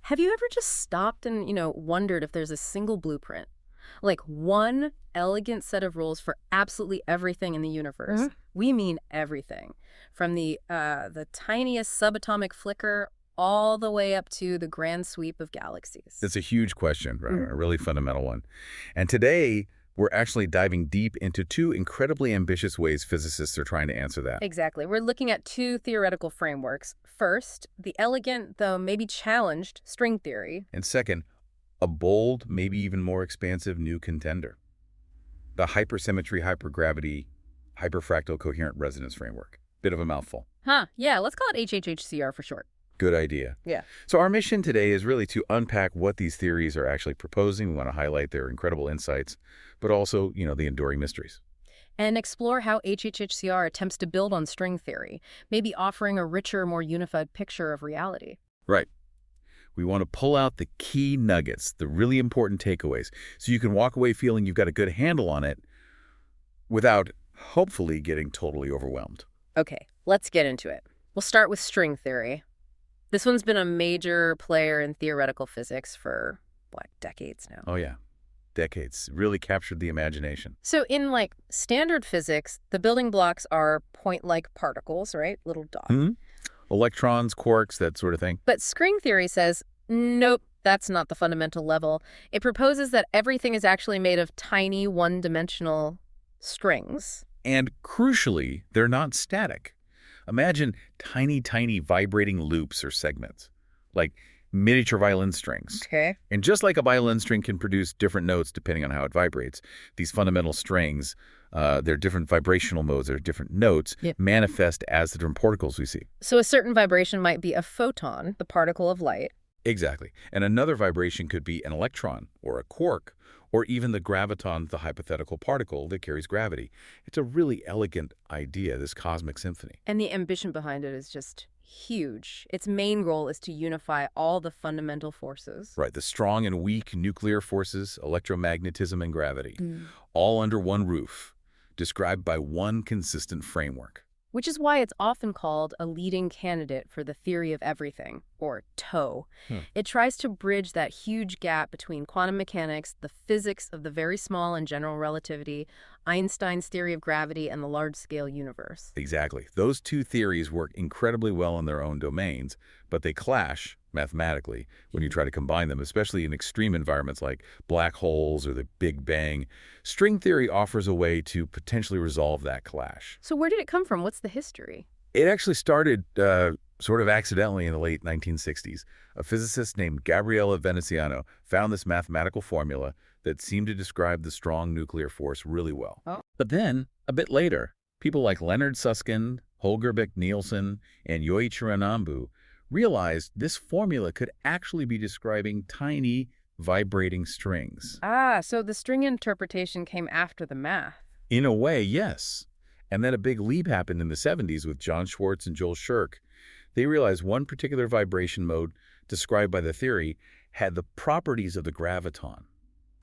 Have you ever just stopped and, wondered if there's a single blueprint? Like one elegant set of rules for absolutely everything in the universe. We mean everything. From the tiniest subatomic flicker all the way up to the grand sweep of galaxies. It's a huge question, right? A really fundamental one. And today, we're actually diving deep into two incredibly ambitious ways physicists are trying to answer that. Exactly. We're looking at two theoretical frameworks. First, the elegant, though maybe challenged, string theory. And second, a bold, maybe even more expansive new contender. The hypersymmetry, hypergravity, hyperfractal coherent resonance framework. Bit of a mouthful. Yeah, let's call it HHHCR for short. Good idea. Yeah. So our mission today is really to unpack what these theories are actually proposing. We want to highlight their incredible insights, but also, the enduring mysteries. And explore how HHHCR attempts to build on string theory, maybe offering a richer, more unified picture of reality. Right. We want to pull out the key nuggets, the really important takeaways, so you can walk away feeling you've got a good handle on it without, hopefully, getting totally overwhelmed. Okay, let's get into it. We'll start with string theory. This one's been a major player in theoretical physics for, decades now. Oh, yeah. Decades. Really captured the imagination. So in, standard physics, the building blocks are point-like particles, right? Little dots. Electrons, quarks, that sort of thing. But string theory says, nope, that's not the fundamental level. It proposes that everything is actually made of tiny, one-dimensional strings. And crucially, they're not static. Imagine tiny, tiny vibrating loops or segments, like miniature violin strings. Okay. And just like a violin string can produce different notes depending on how it vibrates, these fundamental strings, their different vibrational modes, their different notes, manifest as the different particles we see. So a certain vibration might be a photon, the particle of light. Exactly. And another vibration could be an electron or a quark, or even the graviton, the hypothetical particle that carries gravity. It's a really elegant idea, this cosmic symphony. And the ambition behind it is just huge. Its main goal is to unify all the fundamental forces. Right, the strong and weak nuclear forces, electromagnetism and gravity, all under one roof, described by one consistent framework. Which is why it's often called a leading candidate for the theory of everything, or TOE. It tries to bridge that huge gap between quantum mechanics, the physics of the very small and general relativity, Einstein's theory of gravity, and the large-scale universe. Exactly. Those two theories work incredibly well in their own domains, but they clash mathematically when you try to combine them, especially in extreme environments like black holes or the Big Bang. String theory offers a way to potentially resolve that clash. So where did it come from? What's the history? It actually started sort of accidentally in the late 1960s. A physicist named Gabriele Veneziano found this mathematical formula that seemed to describe the strong nuclear force really well. But then, a bit later, people like Leonard Susskind, Holger Beck-Nielsen, and Yoichiro Nambu realized this formula could actually be describing tiny, vibrating strings. So the string interpretation came after the math. In a way, yes. And then a big leap happened in the 70s with John Schwartz and Joel Shirk. They realized one particular vibration mode described by the theory had the properties of the graviton.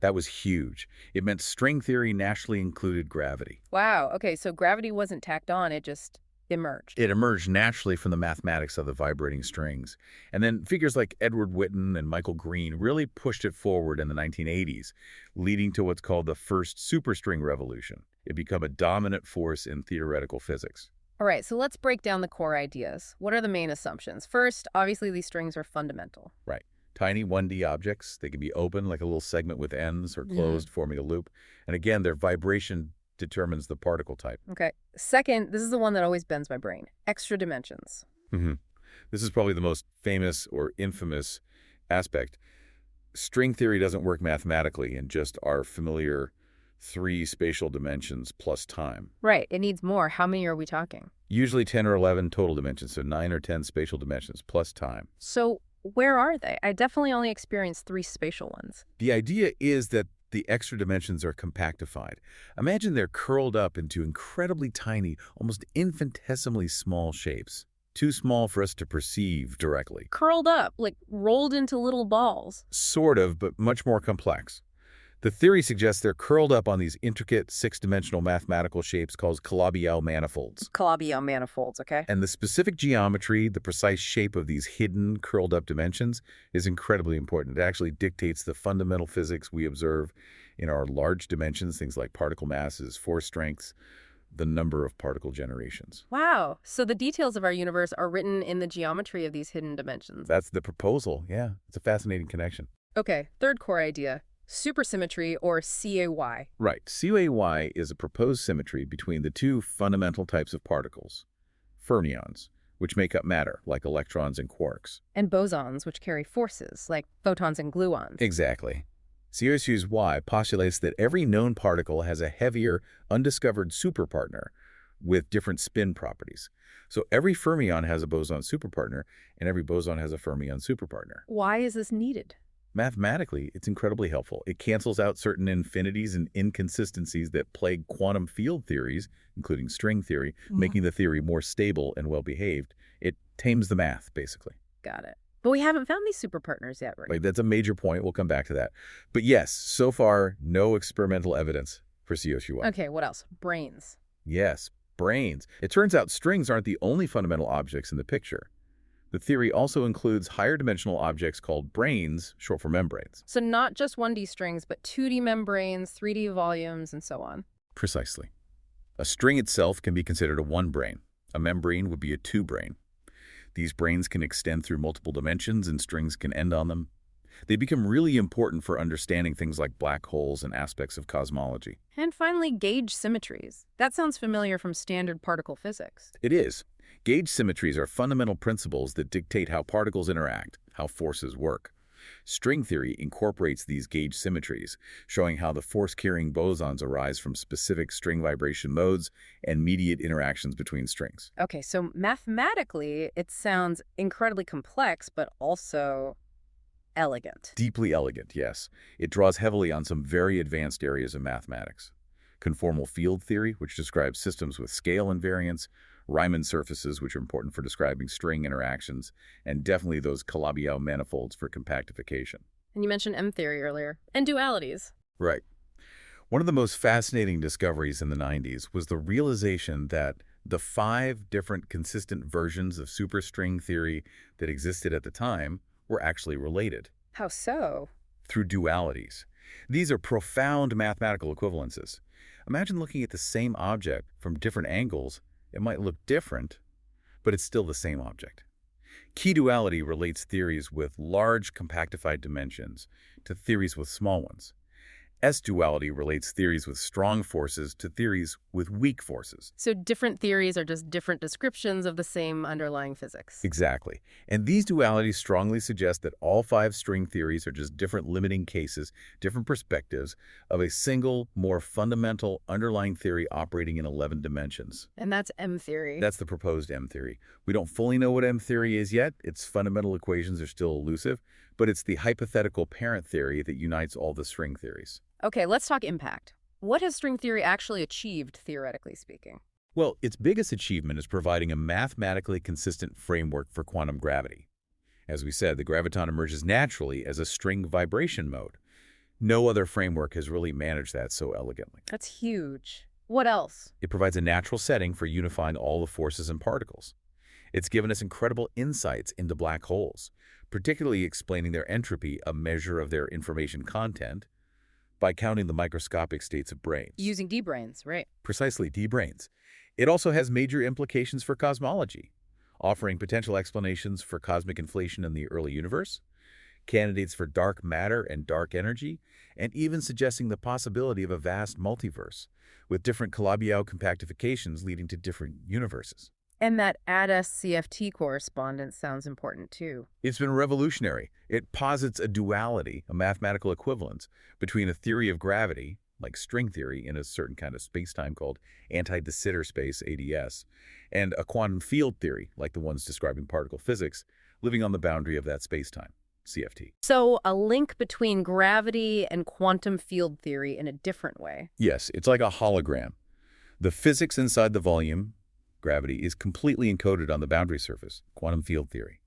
That was huge. It meant string theory naturally included gravity. Wow, okay, so gravity wasn't tacked on, it just emerged. It emerged naturally from the mathematics of the vibrating strings. And then figures like Edward Witten and Michael Green really pushed it forward in the 1980s, leading to what's called the first superstring revolution. It became a dominant force in theoretical physics. All right, so let's break down the core ideas. What are the main assumptions? First, obviously these strings are fundamental. Right. Tiny 1D objects. They can be open like a little segment with ends or closed, forming a loop. And again, their vibration determines the particle type. Okay. Second, this is the one that always bends my brain. Extra dimensions. This is probably the most famous or infamous aspect. String theory doesn't work mathematically in just our familiar 3 spatial dimensions plus time. Right. It needs more. How many are we talking? Usually 10 or 11 total dimensions, so 9 or 10 spatial dimensions plus time. So where are they? I definitely only experienced 3 spatial ones. The idea is that the extra dimensions are compactified. Imagine they're curled up into incredibly tiny, almost infinitesimally small shapes. Too small for us to perceive directly. Curled up, like rolled into little balls. Sort of, but much more complex. The theory suggests they're curled up on these intricate six-dimensional mathematical shapes called Calabi-Yau manifolds. Calabi-Yau manifolds, okay? And the specific geometry, the precise shape of these hidden, curled-up dimensions is incredibly important. It actually dictates the fundamental physics we observe in our large dimensions, things like particle masses, force strengths, the number of particle generations. Wow. So the details of our universe are written in the geometry of these hidden dimensions. That's the proposal, yeah. It's a fascinating connection. Okay, third core idea. Supersymmetry, or CAY. Right. CAY is a proposed symmetry between the two fundamental types of particles, fermions, which make up matter, like electrons and quarks. And bosons, which carry forces, like photons and gluons. Exactly. CAY postulates that every known particle has a heavier, undiscovered superpartner with different spin properties. So every fermion has a boson superpartner, and every boson has a fermion superpartner. Why is this needed? Mathematically, it's incredibly helpful. It cancels out certain infinities and inconsistencies that plague quantum field theories, including string theory, making the theory more stable and well-behaved. It tames the math, basically. Got it. But we haven't found these superpartners yet, right? Like, that's a major point. We'll come back to that. But yes, so far, no experimental evidence for CAY. Okay, what else? Branes. Yes, branes. It turns out strings aren't the only fundamental objects in the picture. The theory also includes higher dimensional objects called branes, short for membranes. So not just 1D strings, but 2D membranes, 3D volumes, and so on. Precisely. A string itself can be considered a one-brane. A membrane would be a two-brane. These branes can extend through multiple dimensions and strings can end on them. They become really important for understanding things like black holes and aspects of cosmology. And finally, gauge symmetries. That sounds familiar from standard particle physics. It is. Gauge symmetries are fundamental principles that dictate how particles interact, how forces work. String theory incorporates these gauge symmetries, showing how the force-carrying bosons arise from specific string vibration modes and mediate interactions between strings. Okay, so mathematically, it sounds incredibly complex, but also elegant. Deeply elegant, yes. It draws heavily on some very advanced areas of mathematics. Conformal field theory, which describes systems with scale invariance, Riemann surfaces, which are important for describing string interactions, and definitely those Calabi-Yau manifolds for compactification. And you mentioned M-theory earlier. And dualities. Right. One of the most fascinating discoveries in the 90s was the realization that the 5 different consistent versions of superstring theory that existed at the time were actually related. How so? Through dualities. These are profound mathematical equivalences. Imagine looking at the same object from different angles. It might look different, but it's still the same object. Key duality relates theories with large compactified dimensions to theories with small ones. S-duality relates theories with strong forces to theories with weak forces. So different theories are just different descriptions of the same underlying physics. Exactly. And these dualities strongly suggest that all 5 string theories are just different limiting cases, different perspectives of a single, more fundamental underlying theory operating in 11 dimensions. And that's M-theory. That's the proposed M-theory. We don't fully know what M-theory is yet. Its fundamental equations are still elusive, but it's the hypothetical parent theory that unites all the string theories. Okay, let's talk impact. What has string theory actually achieved, theoretically speaking? Well, its biggest achievement is providing a mathematically consistent framework for quantum gravity. As we said, the graviton emerges naturally as a string vibration mode. No other framework has really managed that so elegantly. That's huge. What else? It provides a natural setting for unifying all the forces and particles. It's given us incredible insights into black holes, particularly explaining their entropy, a measure of their information content, by counting the microscopic states of branes. Using D-branes, right? Precisely, D-branes. It also has major implications for cosmology, offering potential explanations for cosmic inflation in the early universe, candidates for dark matter and dark energy, and even suggesting the possibility of a vast multiverse, with different Calabi-Yau compactifications leading to different universes. And that ADS-CFT correspondence sounds important too. It's been revolutionary. It posits a duality, a mathematical equivalence, between a theory of gravity, like string theory in a certain kind of space-time called anti-de Sitter space, ADS, and a quantum field theory, like the ones describing particle physics, living on the boundary of that space-time, CFT. So a link between gravity and quantum field theory in a different way. Yes, it's like a hologram. The physics inside the volume, gravity, is completely encoded on the boundary surface, quantum field theory.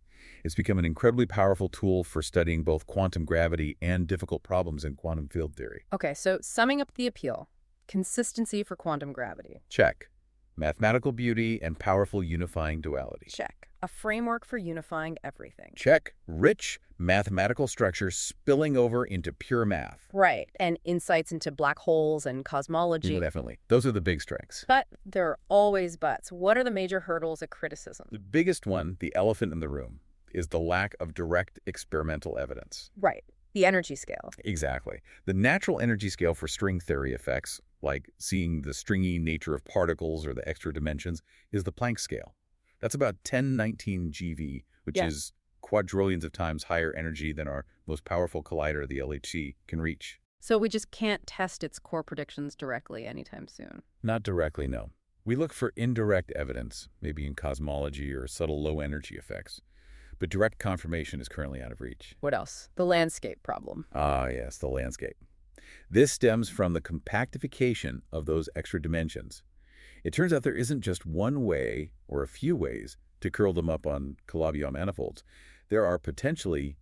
It's become an incredibly powerful tool for studying both quantum gravity and difficult problems in quantum field theory. Okay, so summing up the appeal, consistency for quantum gravity. Check. Mathematical beauty and powerful unifying duality. Check. A framework for unifying everything. Check. Rich mathematical structure spilling over into pure math. Right, and insights into black holes and cosmology. Definitely. Those are the big strengths. But there are always buts. What are the major hurdles of criticism? The biggest one, the elephant in the room, is the lack of direct experimental evidence. Right, the energy scale. Exactly. The natural energy scale for string theory effects, like seeing the stringy nature of particles or the extra dimensions, is the Planck scale. That's about 1019 GeV, which is quadrillions of times higher energy than our most powerful collider, the LHC, can reach. So we just can't test its core predictions directly anytime soon. Not directly, no. We look for indirect evidence, maybe in cosmology or subtle low-energy effects. But direct confirmation is currently out of reach. What else? The landscape problem. Ah, yes, the landscape. This stems from the compactification of those extra dimensions. It turns out there isn't just one way or a few ways to curl them up on Calabi-Yau manifolds. There are potentially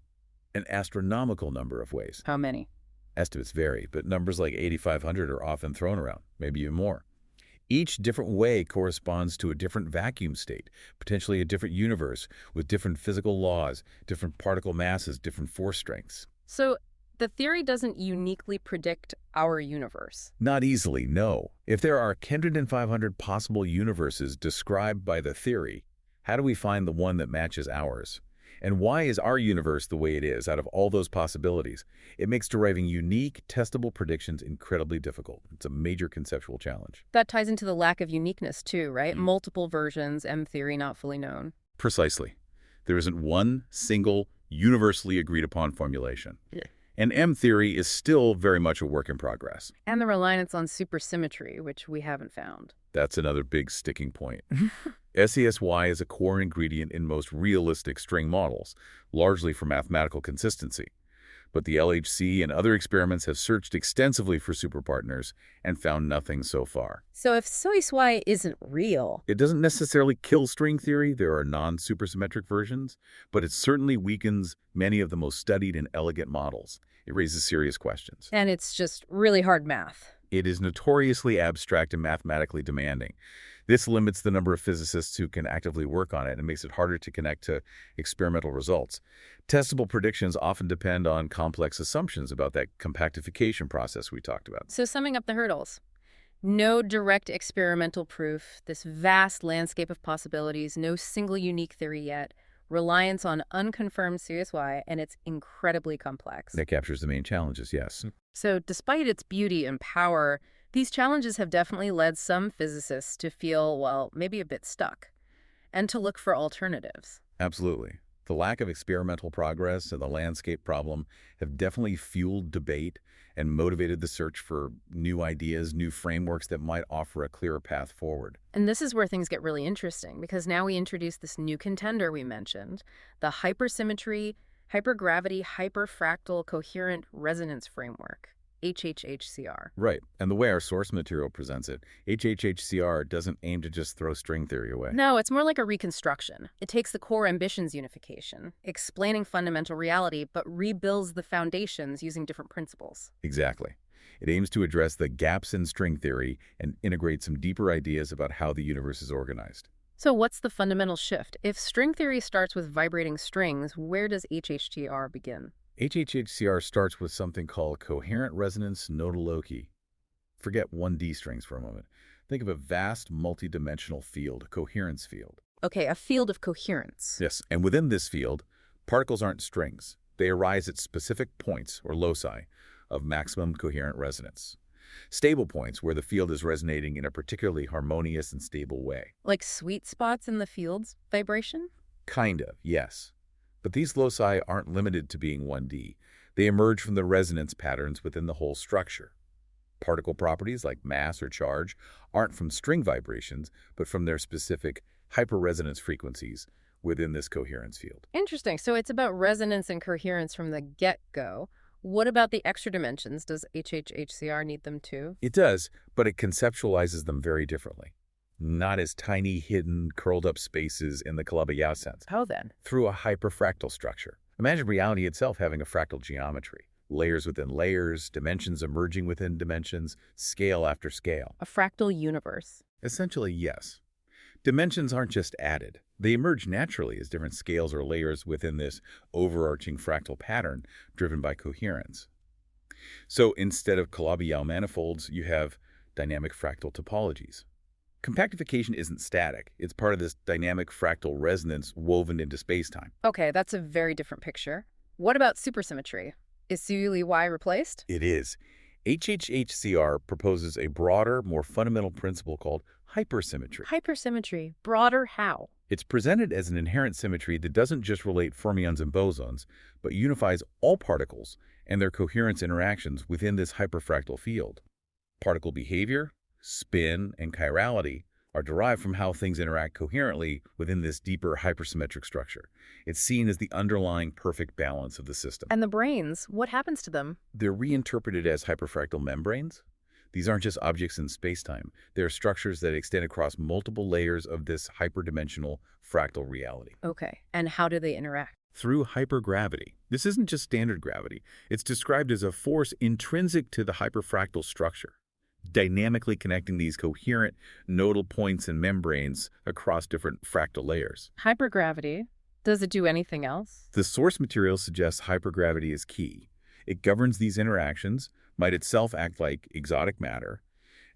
an astronomical number of ways. How many? Estimates vary, but numbers like 8,500 are often thrown around, maybe even more. Each different way corresponds to a different vacuum state, potentially a different universe with different physical laws, different particle masses, different force strengths. So the theory doesn't uniquely predict our universe. Not easily, no. If there are 1,500 possible universes described by the theory, how do we find the one that matches ours? And why is our universe the way it is out of all those possibilities? It makes deriving unique, testable predictions incredibly difficult. It's a major conceptual challenge. That ties into the lack of uniqueness too, right? Multiple versions, M theory not fully known. Precisely. There isn't one single, universally agreed upon formulation. And M theory is still very much a work in progress. And the reliance on supersymmetry, which we haven't found. That's another big sticking point. SESY is a core ingredient in most realistic string models, largely for mathematical consistency. But the LHC and other experiments have searched extensively for superpartners and found nothing so far. So if SOI isn't real, It doesn't necessarily kill string theory. There are non-supersymmetric versions, but it certainly weakens many of the most studied and elegant models. It raises serious questions. and it's just really hard math. It is notoriously abstract and mathematically demanding. This limits the number of physicists who can actively work on it and makes it harder to connect to experimental results. Testable predictions often depend on complex assumptions about that compactification process we talked about. So summing up the hurdles. No direct experimental proof, this vast landscape of possibilities, no single unique theory yet, reliance on unconfirmed CSY, and it's incredibly complex. That captures the main challenges, yes. So despite its beauty and power, these challenges have definitely led some physicists to feel, well, maybe a bit stuck, and to look for alternatives. Absolutely. The lack of experimental progress and the landscape problem have definitely fueled debate and motivated the search for new ideas, new frameworks that might offer a clearer path forward. And this is where things get really interesting, because now we introduce this new contender we mentioned, the hypersymmetry, hypergravity, hyperfractal coherent resonance framework, HHHCR. Right. And the way our source material presents it, HHHCR doesn't aim to just throw string theory away. No, it's more like a reconstruction. It takes the core ambitions unification, explaining fundamental reality, but rebuilds the foundations using different principles. Exactly. It aims to address the gaps in string theory and integrate some deeper ideas about how the universe is organized. So what's the fundamental shift? If string theory starts with vibrating strings, where does HHTR begin? HHHCR starts with something called coherent resonance nodal loci. Forget 1D strings for a moment. Think of a vast multidimensional field, a coherence field. Okay, a field of coherence. Yes, and within this field, particles aren't strings. They arise at specific points, or loci, of maximum coherent resonance. Stable points where the field is resonating in a particularly harmonious and stable way. Like sweet spots in the field's vibration? Kind of, yes. But these loci aren't limited to being 1D. They emerge from the resonance patterns within the whole structure. Particle properties like mass or charge aren't from string vibrations, but from their specific hyperresonance frequencies within this coherence field. Interesting. So it's about resonance and coherence from the get-go. What about the extra dimensions? Does HHHCR need them too? It does, but it conceptualizes them very differently. not as tiny, hidden, curled-up spaces in the Calabi-Yau sense. How then? Through a hyperfractal structure. Imagine reality itself having a fractal geometry. Layers within layers, dimensions emerging within dimensions, scale after scale. A fractal universe. Essentially, yes. Dimensions aren't just added. They emerge naturally as different scales or layers within this overarching fractal pattern driven by coherence. So instead of Calabi-Yau manifolds, you have dynamic fractal topologies. Compactification isn't static. It's part of this dynamic fractal resonance woven into spacetime. Okay, that's a very different picture. What about supersymmetry? Is CULY replaced? It is. HHHCR proposes a broader, more fundamental principle called hypersymmetry. Hypersymmetry. Broader how? It's presented as an inherent symmetry that doesn't just relate fermions and bosons, but unifies all particles and their coherence interactions within this hyperfractal field. Particle behavior, spin, and chirality are derived from how things interact coherently within this deeper hypersymmetric structure. It's seen as the underlying perfect balance of the system. And the branes, what happens to them? They're reinterpreted as hyperfractal membranes. These aren't just objects in spacetime. They're structures that extend across multiple layers of this hyperdimensional fractal reality. Okay, and how do they interact? Through hypergravity. This isn't just standard gravity. It's described as a force intrinsic to the hyperfractal structure, dynamically connecting these coherent nodal points and membranes across different fractal layers. Hypergravity. Does it do anything else? The source material suggests hypergravity is key. It governs these interactions, might itself act like exotic matter,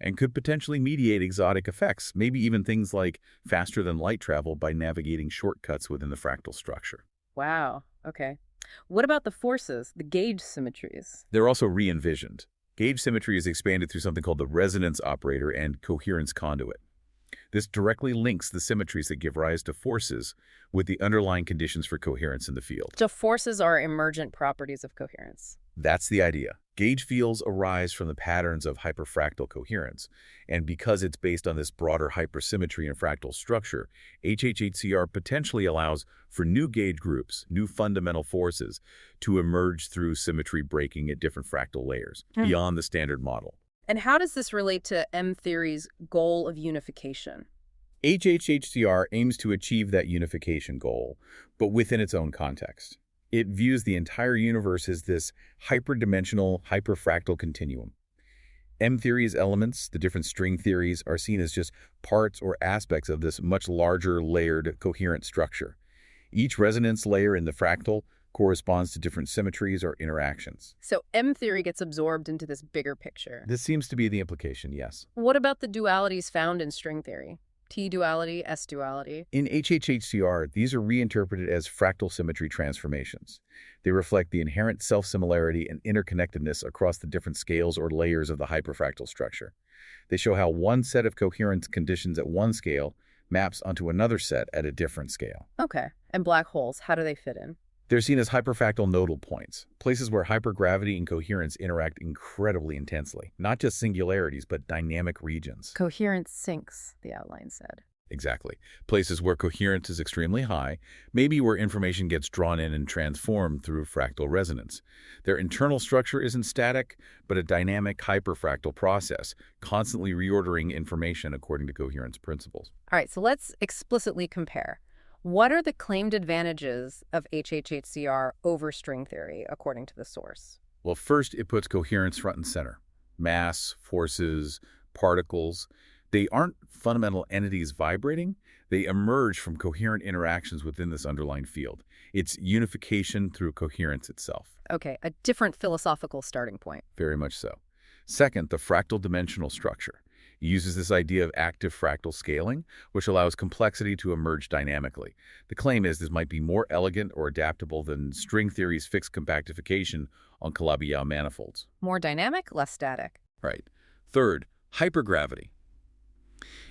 and could potentially mediate exotic effects, maybe even things like faster than light travel by navigating shortcuts within the fractal structure. Wow, okay. What about the forces, the gauge symmetries? They're also re-envisioned. Gauge symmetry is expanded through something called the resonance operator and coherence conduit. This directly links the symmetries that give rise to forces with the underlying conditions for coherence in the field. So forces are emergent properties of coherence. That's the idea. Gauge fields arise from the patterns of hyperfractal coherence, and because it's based on this broader hypersymmetry and fractal structure, HHHCR potentially allows for new gauge groups, new fundamental forces, to emerge through symmetry breaking at different fractal layers, beyond the standard model. And how does this relate to M-theory's goal of unification? HHHCR aims to achieve that unification goal, but within its own context. It views the entire universe as this hyperdimensional, hyperfractal continuum. M-theory's elements, the different string theories, are seen as just parts or aspects of this much larger, layered, coherent structure. Each resonance layer in the fractal corresponds to different symmetries or interactions. So M-theory gets absorbed into this bigger picture. This seems to be the implication, yes. What about the dualities found in string theory? T-duality, S-duality? In HHHCR, these are reinterpreted as fractal symmetry transformations. They reflect the inherent self-similarity and interconnectedness across the different scales or layers of the hyperfractal structure. They show how one set of coherence conditions at one scale maps onto another set at a different scale. Okay. And black holes, how do they fit in? They're seen as hyperfractal nodal points, places where hypergravity and coherence interact incredibly intensely. Not just singularities, but dynamic regions. Coherence sinks, the outline said. Exactly. Places where coherence is extremely high, maybe where information gets drawn in and transformed through fractal resonance. Their internal structure isn't static, but a dynamic hyperfractal process, constantly reordering information according to coherence principles. All right, so let's explicitly compare. What are the claimed advantages of HHHCR over string theory, according to the source? Well, first, it puts coherence front and center. Mass, forces, particles, they aren't fundamental entities vibrating. They emerge from coherent interactions within this underlying field. It's unification through coherence itself. Okay, a different philosophical starting point. Very much so. Second, the fractal dimensional structure. It uses this idea of active fractal scaling, which allows complexity to emerge dynamically. The claim is this might be more elegant or adaptable than string theory's fixed compactification on Calabi-Yau manifolds. More dynamic, less static. Right. Third, hypergravity.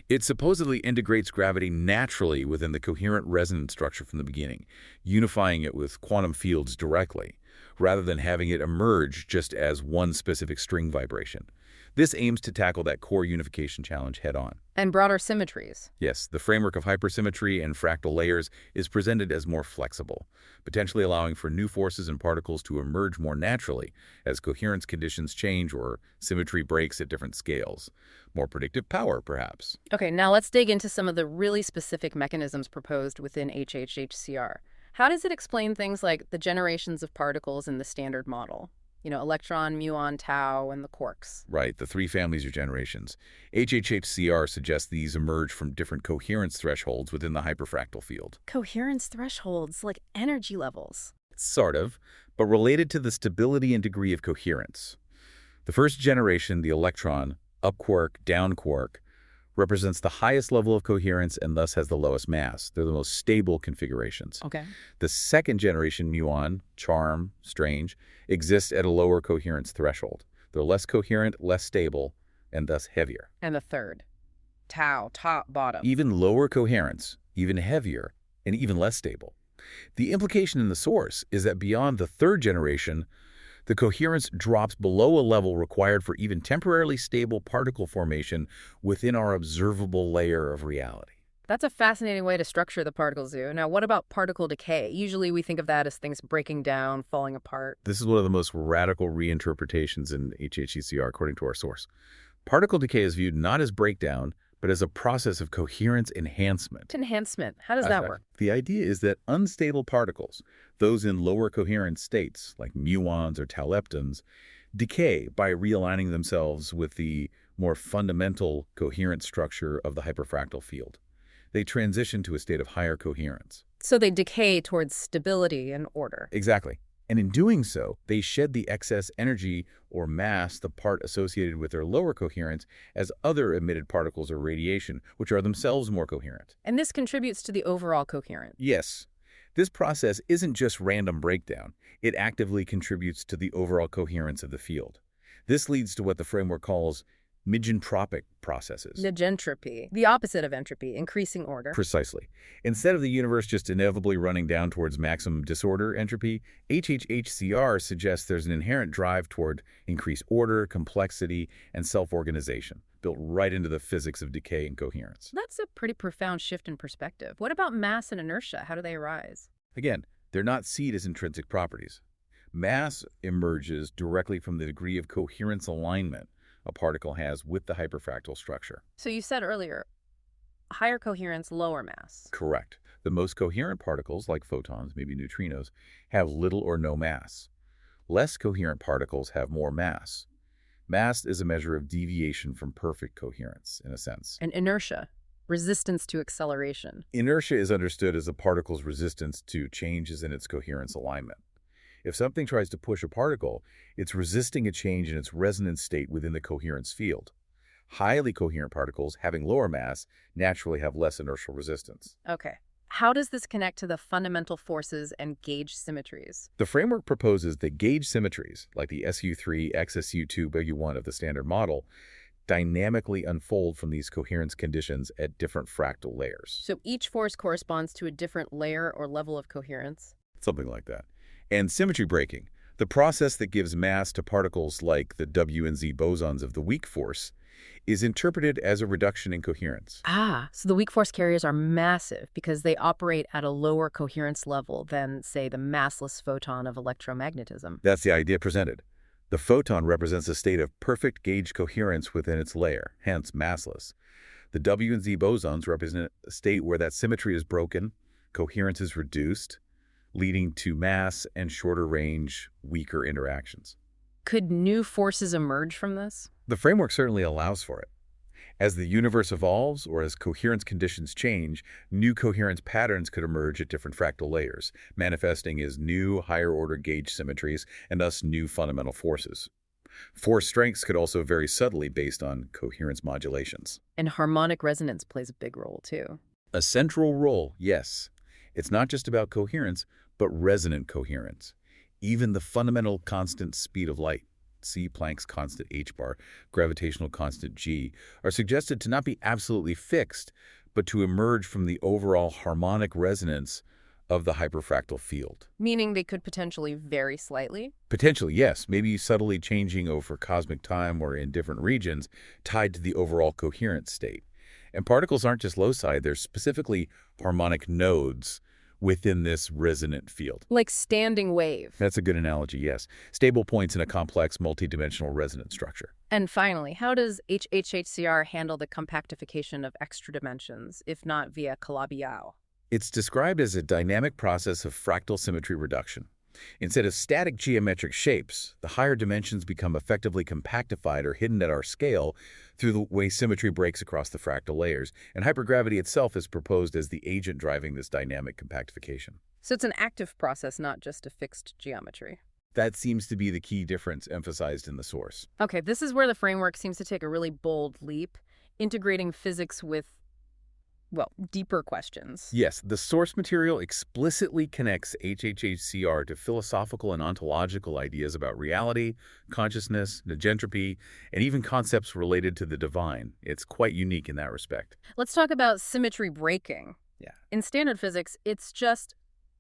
It supposedly integrates gravity naturally within the coherent resonance structure from the beginning, unifying it with quantum fields directly, rather than having it emerge just as one specific string vibration. This aims to tackle that core unification challenge head-on. And broader symmetries. Yes, the framework of hypersymmetry and fractal layers is presented as more flexible, potentially allowing for new forces and particles to emerge more naturally as coherence conditions change or symmetry breaks at different scales. More predictive power, perhaps. Okay, now let's dig into some of the really specific mechanisms proposed within HHHCR. How does it explain things like the generations of particles in the standard model? Electron, muon, tau, and the quarks. Right, the three families of generations. HHHCR suggests these emerge from different coherence thresholds within the hyperfractal field. Coherence thresholds, like energy levels. Sort of, but related to the stability and degree of coherence. The first generation, the electron, up quark, down quark, represents the highest level of coherence and thus has the lowest mass. They're the most stable configurations. Okay. The second generation muon, charm, strange, exists at a lower coherence threshold. They're less coherent, less stable, and thus heavier. And the third, tau, top, bottom. Even lower coherence, even heavier, and even less stable. The implication in the source is that beyond the third generation, the coherence drops below a level required for even temporarily stable particle formation within our observable layer of reality. That's a fascinating way to structure the particle zoo. Now, what about particle decay? Usually we think of that as things breaking down, falling apart. This is one of the most radical reinterpretations in HHCR, according to our source. Particle decay is viewed not as breakdown, but as a process of coherence enhancement. Enhancement. How does that work? The idea is that unstable particles, those in lower coherence states, like muons or tau leptons, decay by realigning themselves with the more fundamental coherent structure of the hyperfractal field. They transition to a state of higher coherence. So they decay towards stability and order. Exactly. And in doing so, they shed the excess energy or mass, the part associated with their lower coherence, as other emitted particles or radiation, which are themselves more coherent. And this contributes to the overall coherence. Yes. This process isn't just random breakdown. It actively contributes to the overall coherence of the field. This leads to what the framework calls migentropic processes. The gentropy, the opposite of entropy, increasing order. Precisely. Instead of the universe just inevitably running down towards maximum disorder entropy, HHHCR suggests there's an inherent drive toward increased order, complexity, and self-organization, built right into the physics of decay and coherence. That's a pretty profound shift in perspective. What about mass and inertia? How do they arise? Again, they're not seen as intrinsic properties. Mass emerges directly from the degree of coherence alignment a particle has with the hyperfractal structure. So you said earlier, higher coherence, lower mass. Correct. The most coherent particles, like photons, maybe neutrinos, have little or no mass. Less coherent particles have more mass. Mass is a measure of deviation from perfect coherence, in a sense. And inertia, resistance to acceleration. Inertia is understood as a particle's resistance to changes in its coherence alignment. If something tries to push a particle, it's resisting a change in its resonance state within the coherence field. Highly coherent particles, having lower mass, naturally have less inertial resistance. Okay. How does this connect to the fundamental forces and gauge symmetries? The framework proposes that gauge symmetries, like the SU3, XSU2, BU1 of the standard model, dynamically unfold from these coherence conditions at different fractal layers. So each force corresponds to a different layer or level of coherence? Something like that. And symmetry breaking, the process that gives mass to particles like the W and Z bosons of the weak force, is interpreted as a reduction in coherence. Ah, so the weak force carriers are massive because they operate at a lower coherence level than, say, the massless photon of electromagnetism. That's the idea presented. The photon represents a state of perfect gauge coherence within its layer, hence massless. The W and Z bosons represent a state where that symmetry is broken, coherence is reduced, leading to mass and shorter range, weaker interactions. Could new forces emerge from this? The framework certainly allows for it. As the universe evolves or as coherence conditions change, new coherence patterns could emerge at different fractal layers, manifesting as new, higher-order gauge symmetries and thus new fundamental forces. Force strengths could also vary subtly based on coherence modulations. And harmonic resonance plays a big role, too. A central role, yes. It's not just about coherence, but resonant coherence. Even the fundamental constant speed of light, C. Planck's constant h-bar, gravitational constant g, are suggested to not be absolutely fixed, but to emerge from the overall harmonic resonance of the hyperfractal field. Meaning they could potentially vary slightly? Potentially, yes, maybe subtly changing over cosmic time or in different regions tied to the overall coherent state. And particles aren't just loci, they're specifically harmonic nodes within this resonant field. Like standing wave. That's a good analogy, yes. Stable points in a complex multidimensional resonance structure. And finally, how does HHHCR handle the compactification of extra dimensions, if not via Calabi-Yau? It's described as a dynamic process of fractal symmetry reduction. Instead of static geometric shapes, the higher dimensions become effectively compactified or hidden at our scale through the way symmetry breaks across the fractal layers, and hypergravity itself is proposed as the agent driving this dynamic compactification. So it's an active process, not just a fixed geometry. That seems to be the key difference emphasized in the source. Okay, this is where the framework seems to take a really bold leap, integrating physics with, well, deeper questions. Yes, the source material explicitly connects HHHCR to philosophical and ontological ideas about reality, consciousness, gentropy, and even concepts related to the divine. It's quite unique in that respect. Let's talk about symmetry breaking. Yeah. In standard physics, it's just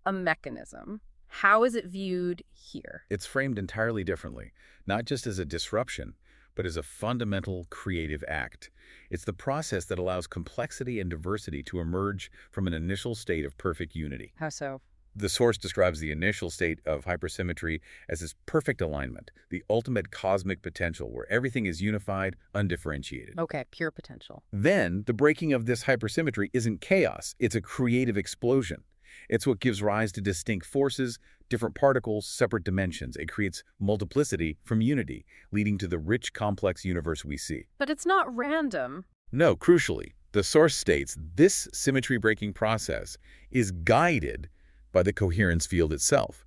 a mechanism. How is it viewed here? It's framed entirely differently, not just as a disruption, but as a fundamental creative act. It's the process that allows complexity and diversity to emerge from an initial state of perfect unity. How so? The source describes the initial state of hypersymmetry as this perfect alignment, the ultimate cosmic potential where everything is unified, undifferentiated. Okay, pure potential. Then, the breaking of this hypersymmetry isn't chaos, it's a creative explosion. It's what gives rise to distinct forces, different particles, separate dimensions. It creates multiplicity from unity, leading to the rich, complex universe we see. But it's not random. No, crucially, the source states this symmetry-breaking process is guided by the coherence field itself.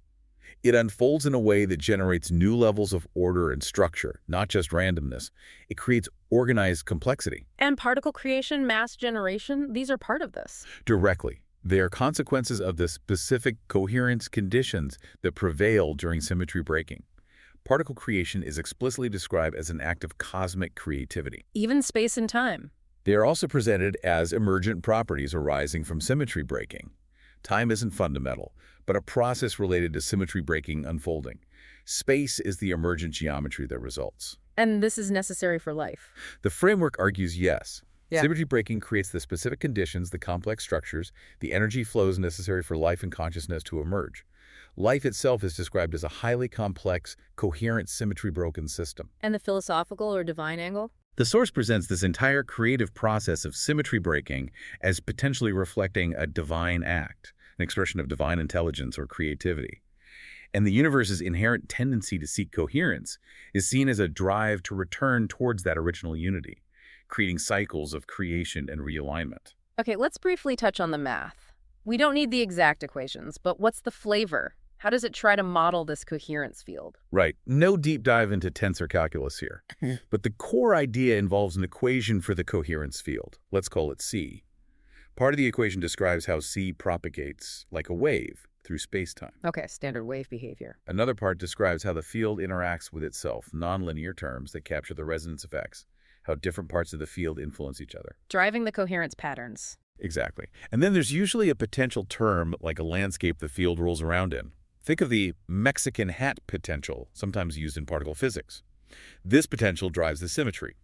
It unfolds in a way that generates new levels of order and structure, not just randomness. It creates organized complexity. And particle creation, mass generation, these are part of this. Directly. They are consequences of the specific coherence conditions that prevail during symmetry breaking. Particle creation is explicitly described as an act of cosmic creativity. Even space and time. They are also presented as emergent properties arising from symmetry breaking. Time isn't fundamental, but a process related to symmetry breaking unfolding. Space is the emergent geometry that results. And this is necessary for life. The framework argues yes. Yeah. Symmetry breaking creates the specific conditions, the complex structures, the energy flows necessary for life and consciousness to emerge. Life itself is described as a highly complex, coherent, symmetry-broken system. And the philosophical or divine angle? The source presents this entire creative process of symmetry breaking as potentially reflecting a divine act, an expression of divine intelligence or creativity. And the universe's inherent tendency to seek coherence is seen as a drive to return towards that original unity, creating cycles of creation and realignment. Okay, let's briefly touch on the math. We don't need the exact equations, but what's the flavor? How does it try to model this coherence field? Right. No deep dive into tensor calculus here. But the core idea involves an equation for the coherence field. Let's call it C. Part of the equation describes how C propagates, like a wave, through space-time. Okay, standard wave behavior. Another part describes how the field interacts with itself, nonlinear terms that capture the resonance effects, how different parts of the field influence each other. Driving the coherence patterns. Exactly. And then there's usually a potential term like a landscape the field rolls around in. Think of the Mexican hat potential, sometimes used in particle physics. This potential drives the symmetry.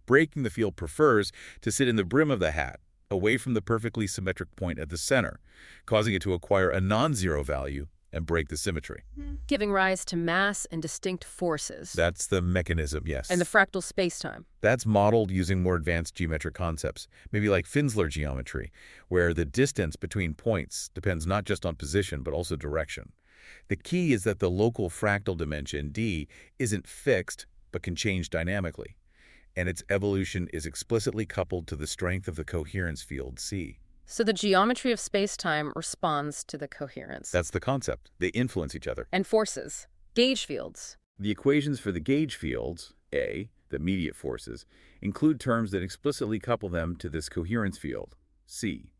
Breaking the field prefers to sit in the brim of the hat, away from the perfectly symmetric point at the center, causing it to acquire a non-zero value and break the symmetry. Giving rise to mass and distinct forces. That's the mechanism, yes. And the fractal spacetime. That's modeled using more advanced geometric concepts, maybe like Finsler geometry, where the distance between points depends not just on position, but also direction. The key is that the local fractal dimension, d, isn't fixed, but can change dynamically, and its evolution is explicitly coupled to the strength of the coherence field, c. So the geometry of space-time responds to the coherence. That's the concept. They influence each other. And forces. Gauge fields. The equations for the gauge fields, A, the immediate forces, include terms that explicitly couple them to this coherence field, C.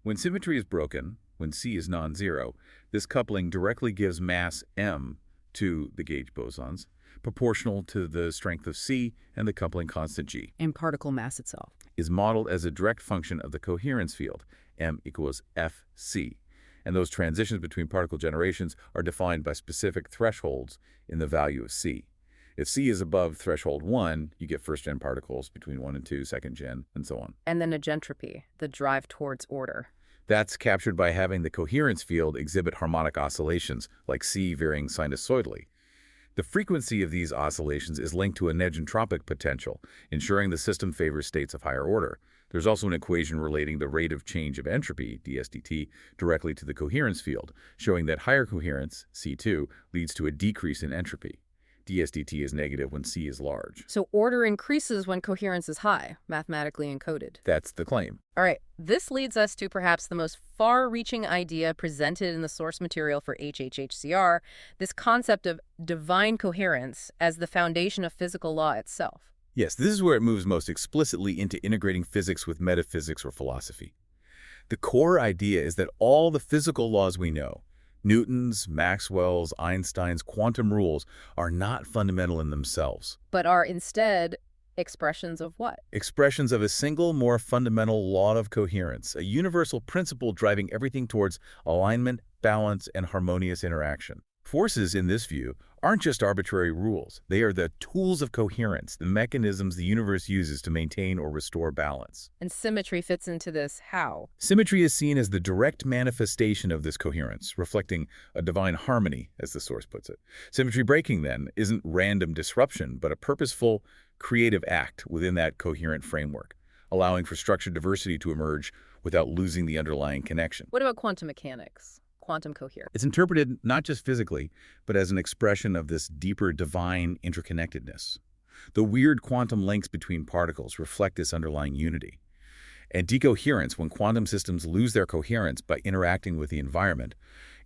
When symmetry is broken, when C is non-zero, this coupling directly gives mass m to the gauge bosons, proportional to the strength of C and the coupling constant G. And particle mass itself. Is modeled as a direct function of the coherence field, m equals Fc. and those transitions between particle generations are defined by specific thresholds in the value of C. If C is above threshold 1, you get first-gen particles, between 1 and 2, second-gen, and so on. And then a gentropy, the drive towards order. That's captured by having the coherence field exhibit harmonic oscillations, like C varying sinusoidally. The frequency of these oscillations is linked to a negentropic potential, ensuring the system favors states of higher order. There's also an equation relating the rate of change of entropy, dsdt, directly to the coherence field, showing that higher coherence, C2, leads to a decrease in entropy. dsdt is negative when C is large. So order increases when coherence is high, mathematically encoded. That's the claim. All right, this leads us to perhaps the most far-reaching idea presented in the source material for HHHCR, this concept of divine coherence as the foundation of physical law itself. Yes, this is where it moves most explicitly into integrating physics with metaphysics or philosophy. The core idea is that all the physical laws we know, Newton's, Maxwell's, Einstein's quantum rules, are not fundamental in themselves, but are instead expressions of what? expressions of a single, more fundamental law of coherence, a universal principle driving everything towards alignment, balance, and harmonious interaction. Forces, in this view, aren't just arbitrary rules. They are the tools of coherence, the mechanisms the universe uses to maintain or restore balance. And symmetry fits into this how? Symmetry is seen as the direct manifestation of this coherence, reflecting a divine harmony, as the source puts it. Symmetry breaking, then, isn't random disruption, but a purposeful, creative act within that coherent framework, allowing for structured diversity to emerge without losing the underlying connection. What about quantum mechanics? Quantum coherence. It's interpreted not just physically, but as an expression of this deeper divine interconnectedness. The weird quantum links between particles reflect this underlying unity. And decoherence, when quantum systems lose their coherence by interacting with the environment,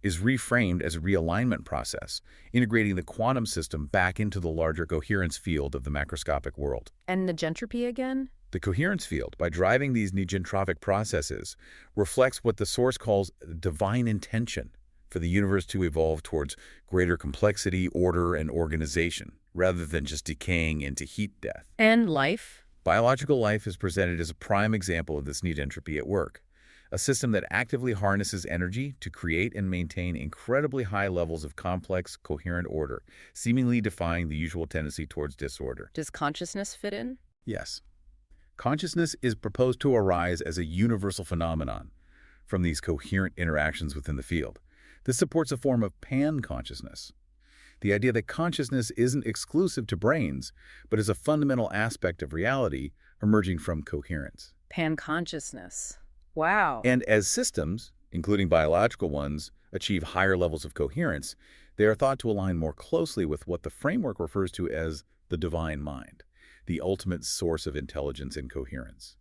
is reframed as a realignment process, integrating the quantum system back into the larger coherence field of the macroscopic world. And the gentropy again? The coherence field, by driving these negentropic processes, reflects what the source calls divine intention for the universe to evolve towards greater complexity, order, and organization, rather than just decaying into heat death. And life? Biological life is presented as a prime example of this negentropy at work, a system that actively harnesses energy to create and maintain incredibly high levels of complex, coherent order, seemingly defying the usual tendency towards disorder. Does consciousness fit in? Yes. Consciousness is proposed to arise as a universal phenomenon from these coherent interactions within the field. This supports a form of pan-consciousness, the idea that consciousness isn't exclusive to brains, but is a fundamental aspect of reality emerging from coherence. Pan-consciousness. Wow. And as systems, including biological ones, achieve higher levels of coherence, they are thought to align more closely with what the framework refers to as the divine mind, the ultimate source of intelligence and coherence.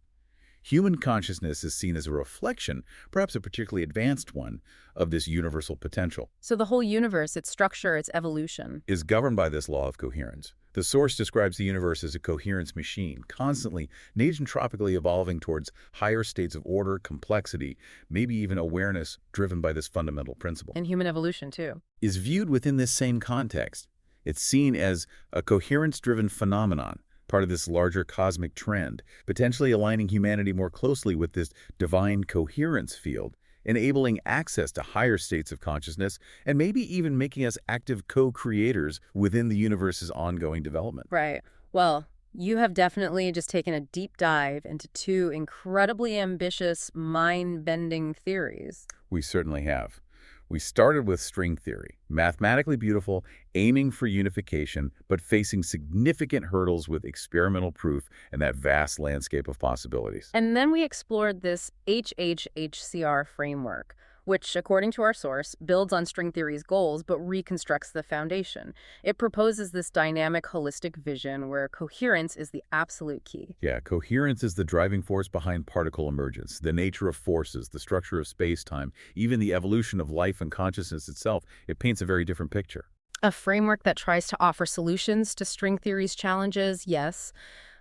Human consciousness is seen as a reflection, perhaps a particularly advanced one, of this universal potential. So the whole universe, its structure, its evolution, is governed by this law of coherence. The source describes the universe as a coherence machine, constantly, negentropically evolving towards higher states of order, complexity, maybe even awareness driven by this fundamental principle. and human evolution too. Is viewed within this same context. It's seen as a coherence-driven phenomenon, part of this larger cosmic trend, potentially aligning humanity more closely with this divine coherence field, enabling access to higher states of consciousness, and maybe even making us active co-creators within the universe's ongoing development. Right. Well, you have definitely just taken a deep dive into two incredibly ambitious, mind-bending theories. We certainly have. We started with string theory, mathematically beautiful, aiming for unification, but facing significant hurdles with experimental proof and that vast landscape of possibilities. And then we explored this HHHCR framework, which, according to our source, builds on string theory's goals but reconstructs the foundation. It proposes this dynamic, holistic vision where coherence is the absolute key. Yeah, coherence is the driving force behind particle emergence, the nature of forces, the structure of space-time, even the evolution of life and consciousness itself. It paints a very different picture. A framework that tries to offer solutions to string theory's challenges, yes,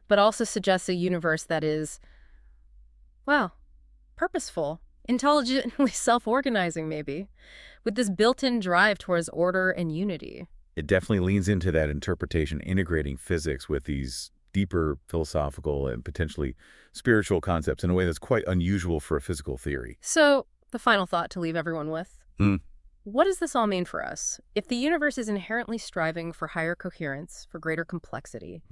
but also suggests a universe that is, well, purposeful, intelligently self-organizing maybe, with this built-in drive towards order and unity. It definitely leans into that interpretation, integrating physics with these deeper philosophical and potentially spiritual concepts in a way that's quite unusual for a physical theory. So, The final thought to leave everyone with. Hmm. What does this all mean for us? If the universe is inherently striving for higher coherence, for greater complexity,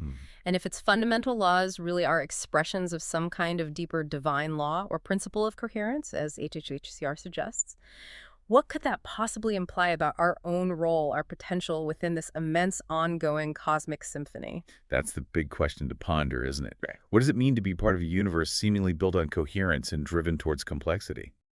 and if its fundamental laws really are expressions of some kind of deeper divine law or principle of coherence, as HHHCR suggests, what could that possibly imply about our own role, our potential within this immense ongoing cosmic symphony? That's the big question to ponder, isn't it? Right. What does it mean to be part of a universe seemingly built on coherence and driven towards complexity?